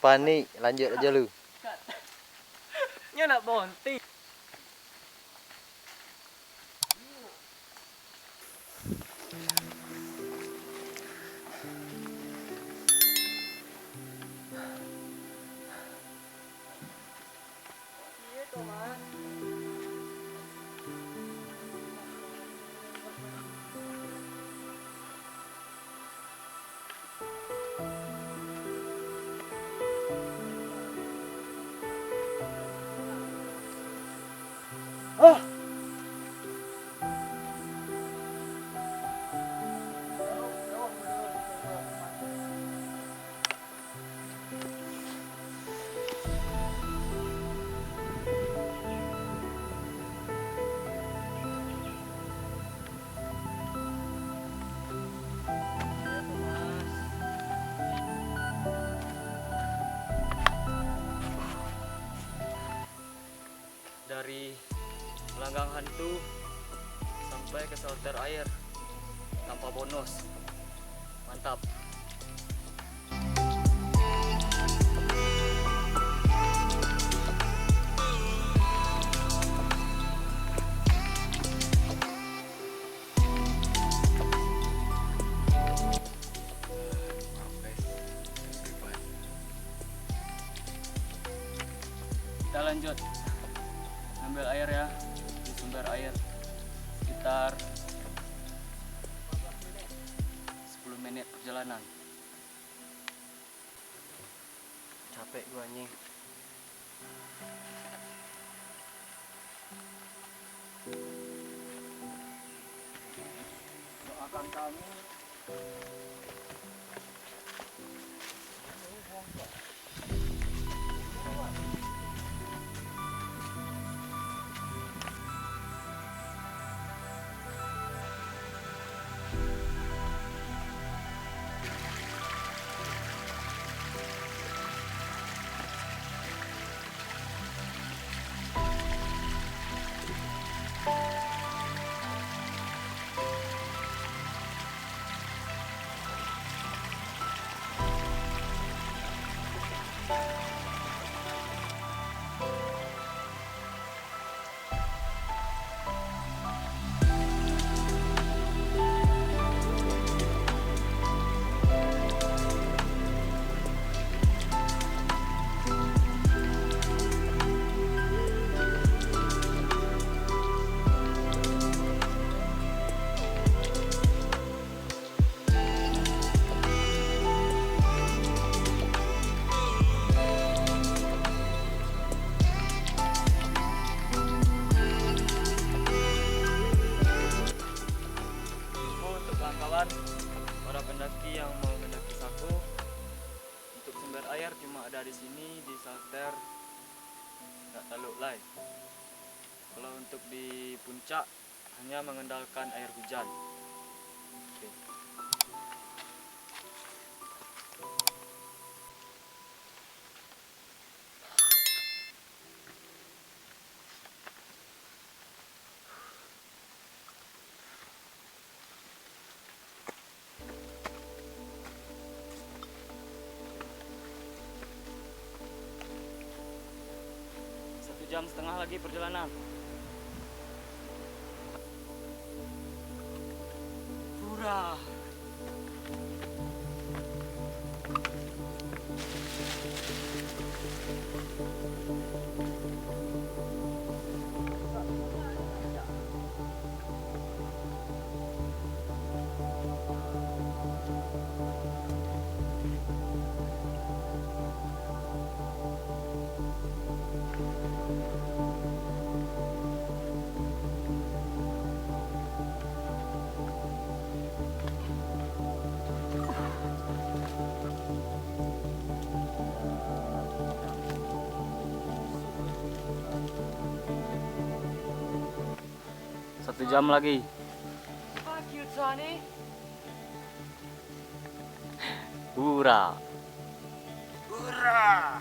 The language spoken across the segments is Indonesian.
panik, lanjut aja lu. Nya nak bonti. Iya toh, Mas. Ah. Dari gelanggang hantu sampai ke shelter air tanpa bonus. Mantap. Kita lanjut ambil air ya di sumber air sekitar 10 menit perjalanan. Capek gua anjing. Doakan kami. Para pendaki yang mau mendaki Saku, untuk sumber air cuma ada di sini di shelter Taluk Lai. Kalau untuk di puncak hanya mengandalkan air hujan. Oke. Jam setengah lagi perjalanan. Hurrah! Satu jam lagi. Fuck you, Tony. Hurrah! Hurrah!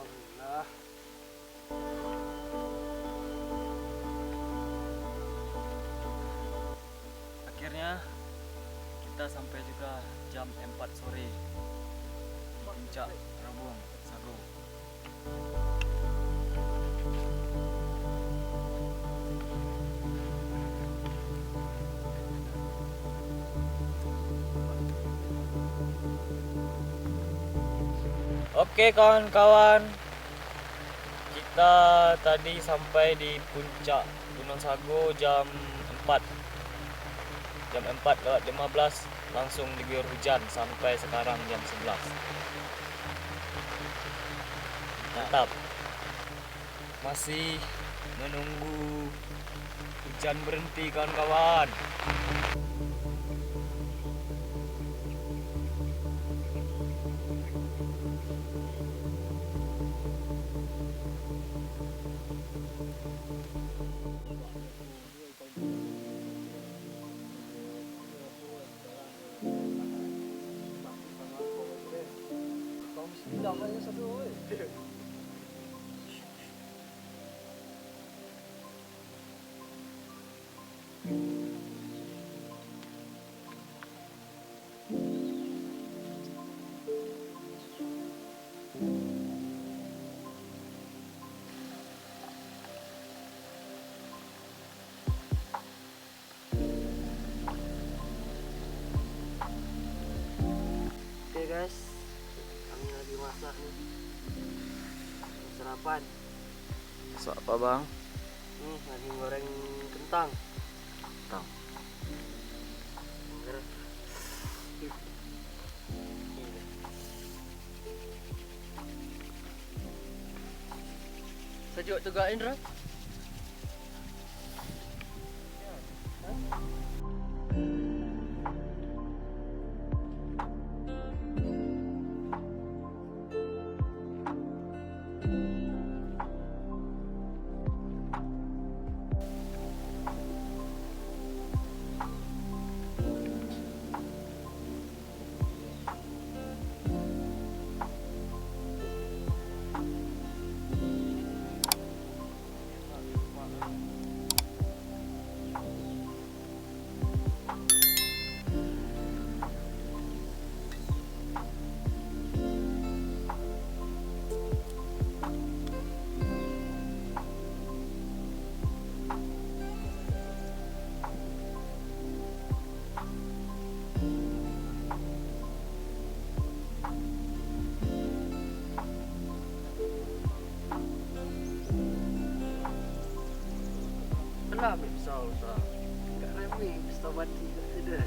Alhamdulillah. Akhirnya kita sampai juga jam 4 sore puncak Rabung Sago. Oke kawan-kawan, kita tadi sampai di puncak Gunung Sago jam 4. Jam 4:15 langsung diguyur hujan sampai sekarang jam 11. Mantap. Masih menunggu hujan berhenti kawan-kawan. Oke guys, kami lagi masak nih. Sarapan. Masak apa bang? Nih lagi goreng kentang. Kentang. Sejuk juga Indra. Kenapa pisau tak? Enggak remeh, pisau mati tak ada.